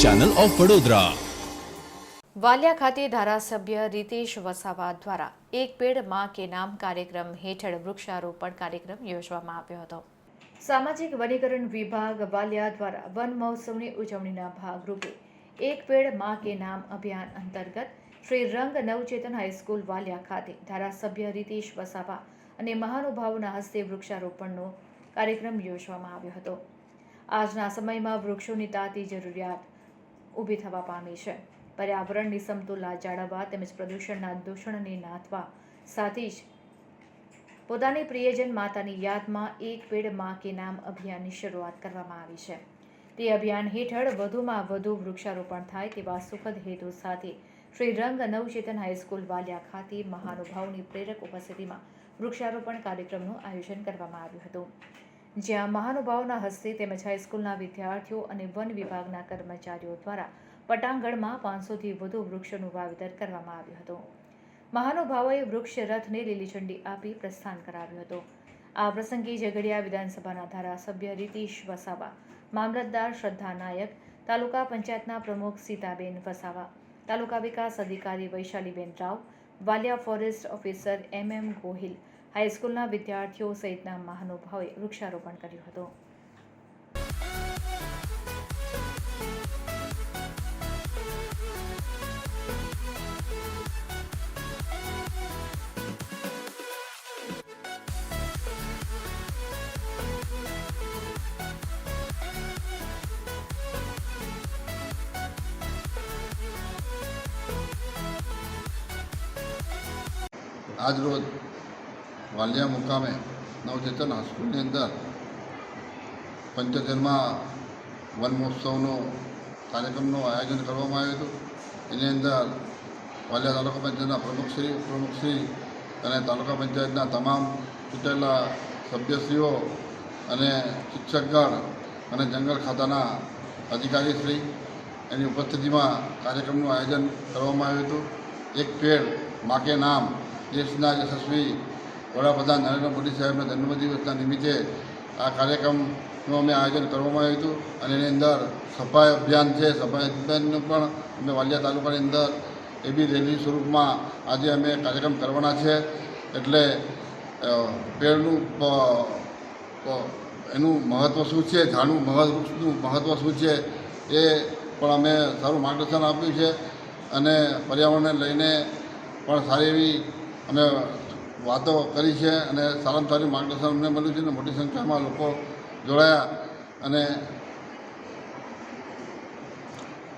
Channel of Vadodara. Valia ખાતે ધારાસભ્ય રીતેશ વસાવા દ્વારા એક પેડ માં કે નામ કાર્યક્રમ હેઠળ વૃક્ષારોપણ કાર્યક્રમ યોજવામાં આવ્યો હતો। સામાજિક વનીકરણ વિભાગ વાલિયા દ્વારા વન મહોત્સવની ઉજવણીના ભાગરૂપે એક પેડ માં કે નામ અભિયાન અંતર્ગત શ્રી રંગ નવચેતન હાઈસ્કૂલ વાલિયા ખાતે ધારાસભ્ય રીતેશ વસાવા અને મહાનુભાવોના હસ્તે વૃક્ષારોપણનો કાર્યક્રમ યોજવામાં આવ્યો હતો। આજના સમયમાં વૃક્ષોની તાતી જરૂરિયાત ઊભી થવા પામી છે। પર્યાવરણની સમતુલા જાળવવા તેમજ પ્રદૂષણના દૂષણને નાથવા સાથે જ પોતાની પ્રિયજન માતાની યાદમાં એક પેડ માં કે નામ અભિયાનની શરૂઆત કરવામાં આવી છે। તે અભિયાન હેઠળ વધુમાં વધુ વૃક્ષારોપણ થાય તેવા સુખદ હેતુ સાથે શ્રી રંગ નવચેતન હાઈસ્કૂલ વાલિયા ખાતે મહાનુભાવોની પ્રેરક ઉપસ્થિતિમાં વૃક્ષારોપણ કાર્યક્રમનું આયોજન કરવામાં આવ્યું હતું, જ્યાં મહાનુભાવોના હસ્તે તેમજ હાઈસ્કૂલના વિદ્યાર્થીઓ અને વન વિભાગના કર્મચારીઓ દ્વારા પટાંગણમાં 500થી વધુ વૃક્ષોનું વાવેતર કરવામાં આવ્યું હતું। મહાનુભાવોએ વૃક્ષ રથને લીલી ઝંડી આપી પ્રસ્થાન કરાવ્યું હતું। આ પ્રસંગે ઝઘડિયા વિધાનસભાના ધારાસભ્ય રીતેશ વસાવા, મામલતદાર શ્રદ્ધા નાયક, તાલુકા પંચાયતના પ્રમુખ સીતાબેન વસાવા, તાલુકા વિકાસ અધિકારી Vaishaliben Rao, Valia forest officer MM Gohil, હાઈસ્કૂલના વિદ્યાર્થીઓ સહિતના મહાનુભાવોએ વૃક્ષારોપણ કર્યું હતું। આજ રોજ વાલિયા મુકામે નવચેતન હાઈસ્કૂલની અંદર 75માં વન મહોત્સવનો કાર્યક્રમનું આયોજન કરવામાં આવ્યું હતું। એની અંદર વાલિયા તાલુકા પંચાયતના પ્રમુખશ્રી, ઉપપ્રમુખશ્રી અને તાલુકા પંચાયતના તમામ ચૂંટાયેલા સભ્યશ્રીઓ અને શિક્ષકગણ અને જંગલ ખાતાના અધિકારીશ્રી એની ઉપસ્થિતિમાં કાર્યક્રમનું આયોજન કરવામાં આવ્યું હતું। એક પેડ માં કે નામ દેશના યશસ્વી વડાપ્રધાન નરેન્દ્ર મોદી સાહેબના જન્મદિવસના નિમિત્તે આ કાર્યક્રમનું અમે આયોજન કરવામાં આવ્યું હતું અને એની અંદર સફાઈ અભિયાન છે। સફાઈ અભિયાનનું પણ અમે વાલિયા તાલુકાની અંદર એ બી રેલી સ્વરૂપમાં આજે અમે કાર્યક્રમ કરવાના છે। એટલે પેડનું એનું મહત્ત્વ શું છે, ઝાડનું વૃક્ષનું મહત્ત્વ શું છે એ પણ અમે સારું માર્ગદર્શન આપ્યું છે અને પર્યાવરણને લઈને પણ સારી એવી અમે વાતો કરી છે અને સારામાં સારું માર્ગદર્શન અમને મળ્યું છે અને મોટી સંખ્યામાં લોકો જોડાયા અને